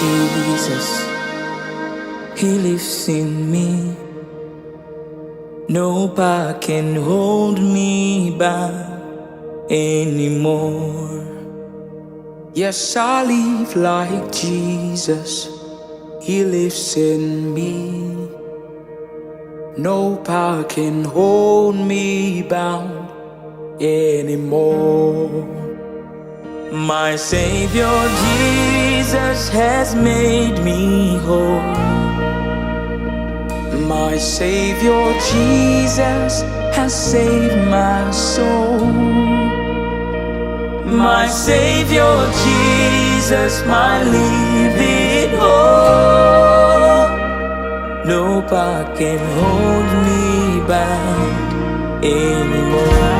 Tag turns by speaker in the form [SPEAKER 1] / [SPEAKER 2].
[SPEAKER 1] Jesus, He lives in me. No power can hold me back anymore. Yes, I live like Jesus, He lives in me. No power can hold me bound anymore. My Savior Jesus has made me whole. My Savior Jesus has saved my soul. My Savior Jesus, my living hope. No power can hold me back anymore.